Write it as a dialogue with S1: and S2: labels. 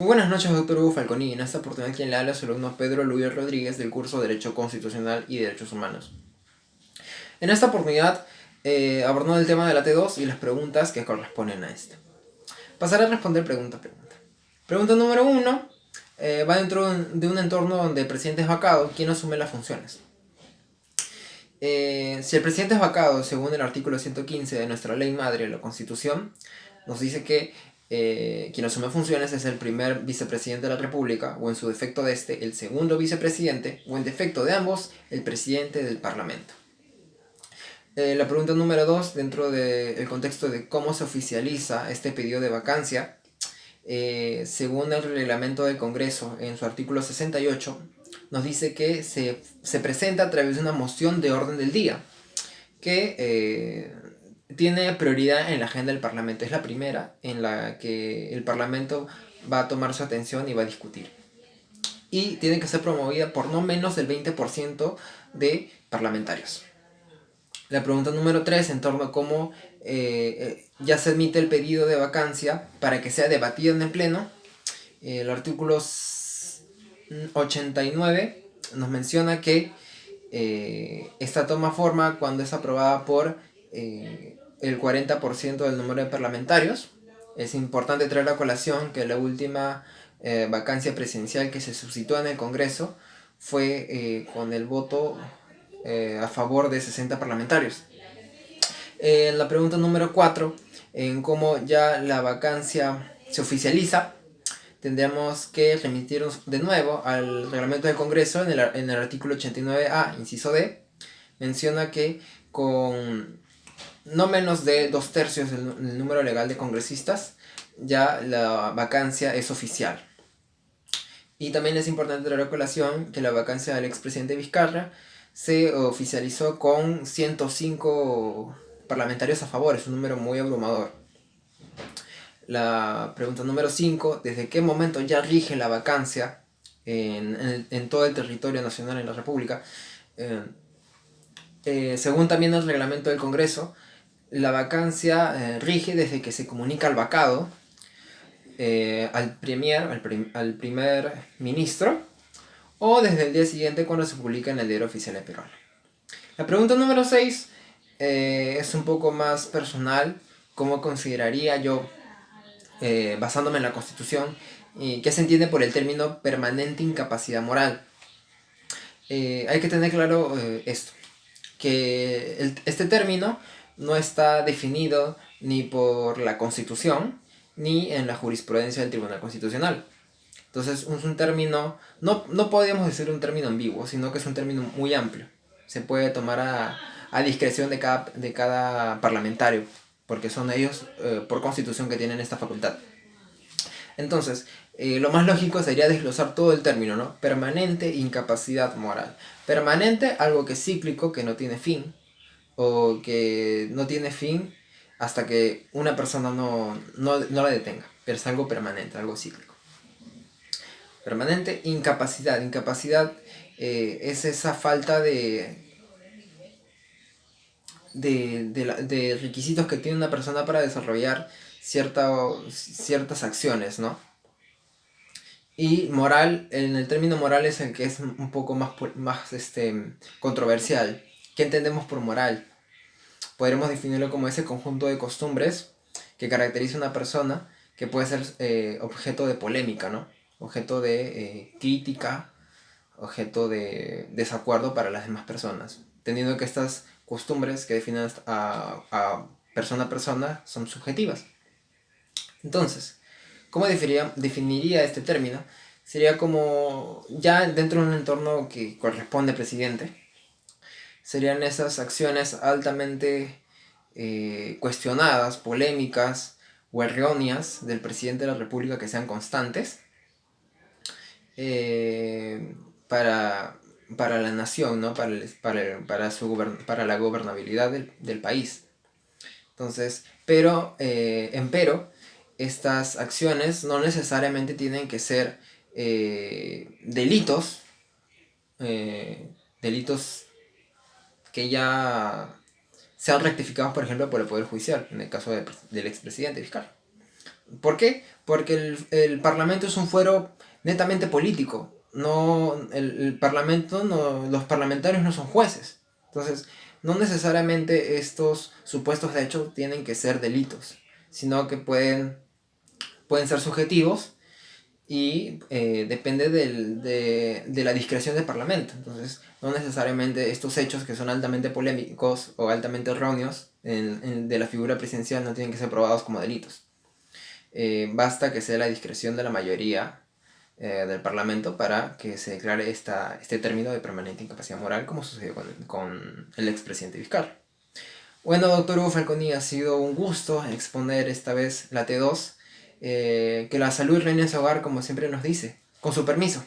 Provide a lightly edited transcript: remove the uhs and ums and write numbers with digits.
S1: Muy buenas noches, doctor Hugo Falconi. En esta oportunidad quien le habla es el alumno Pedro Luis Rodríguez del curso Derecho Constitucional y Derechos Humanos. En esta oportunidad abordando el tema de la T2 y las preguntas que corresponden a esta. Pasaré a responder pregunta a pregunta. Pregunta número 1. Va dentro de un entorno donde el presidente es vacado, ¿quién asume las funciones? Si el presidente es vacado, según el artículo 115 de nuestra ley madre, la Constitución, nos dice que quien asume funciones es el primer vicepresidente de la República, o en su defecto de este, el segundo vicepresidente, o en defecto de ambos, el presidente del Parlamento. La pregunta número 2, dentro del contexto de cómo se oficializa este pedido de vacancia, según el reglamento del Congreso, en su artículo 68, nos dice que se presenta a través de una moción de orden del día, que tiene prioridad en la agenda del Parlamento. Es la primera en la que el Parlamento va a tomar su atención y va a discutir. Y tiene que ser promovida por no menos del 20% de parlamentarios. La pregunta número 3, en torno a cómo ya se admite el pedido de vacancia para que sea debatido en el Pleno. El artículo 89 nos menciona que esta toma forma cuando es aprobada por el 40% del número de parlamentarios. Es importante traer a colación que la última vacancia presidencial que se suscitó en el Congreso fue con el voto a favor de 60 parlamentarios. En la pregunta número 4, en cómo ya la vacancia se oficializa, tendríamos que remitirnos de nuevo al reglamento del Congreso en el artículo 89A, inciso D, menciona que con no menos de 2/3 del número legal de congresistas, ya la vacancia es oficial. Y también es importante traer a colación que la vacancia del expresidente Vizcarra se oficializó con 105 parlamentarios a favor, es un número muy abrumador. La pregunta número 5, ¿desde qué momento ya rige la vacancia en todo el territorio nacional en la República? Según también el reglamento del Congreso, la vacancia rige desde que se comunica al vacado, al primer ministro, o desde el día siguiente cuando se publica en el Diario Oficial de Perú. La pregunta número 6 es un poco más personal. ¿Cómo consideraría yo, basándome en la Constitución, qué se entiende por el término permanente incapacidad moral? Hay que tener claro esto, que este término no está definido ni por la Constitución ni en la jurisprudencia del Tribunal Constitucional. Entonces es un término, no podríamos decir un término ambiguo, sino que es un término muy amplio. Se puede tomar a discreción de cada parlamentario, porque son ellos por constitución que tienen esta facultad. Entonces, lo más lógico sería desglosar todo el término, ¿no? Permanente incapacidad moral. Permanente, algo que es cíclico, que no tiene fin, o que no tiene fin hasta que una persona no la detenga, pero es algo permanente, algo cíclico. Permanente incapacidad. Incapacidad es esa falta de requisitos que tiene una persona para desarrollar ciertas acciones, ¿no? Y moral, en el término moral es el que es un poco más controversial. ¿Qué entendemos por moral? Podremos definirlo como ese conjunto de costumbres que caracteriza a una persona que puede ser objeto de polémica, ¿no? Objeto de crítica, objeto de desacuerdo para las demás personas. Teniendo que estas costumbres que definen a persona son subjetivas. Entonces, ¿cómo definiría este término? Sería como, ya dentro de un entorno que corresponde al presidente, serían esas acciones altamente cuestionadas, polémicas o erróneas del presidente de la República que sean constantes para la nación, ¿no? Para la gobernabilidad del país. Entonces, empero, estas acciones no necesariamente tienen que ser delitos, delitos que ya sean rectificados, por ejemplo, por el Poder Judicial, en el caso del expresidente Vizcarra. ¿Por qué? Porque el Parlamento es un fuero netamente político. No, el Parlamento, no, los parlamentarios no son jueces. Entonces, no necesariamente estos supuestos hechos tienen que ser delitos, sino que pueden ser subjetivos y depende de la discreción del Parlamento. Entonces, no necesariamente estos hechos que son altamente polémicos o altamente erróneos de la figura presidencial no tienen que ser probados como delitos. Basta que sea la discreción de la mayoría del Parlamento para que se declare este término de permanente incapacidad moral, como sucedió con el expresidente Vizcarra. Bueno, doctor Hugo Falconi, ha sido un gusto exponer esta vez la T2. Que la salud reine en su hogar, como siempre nos dice. Con su permiso.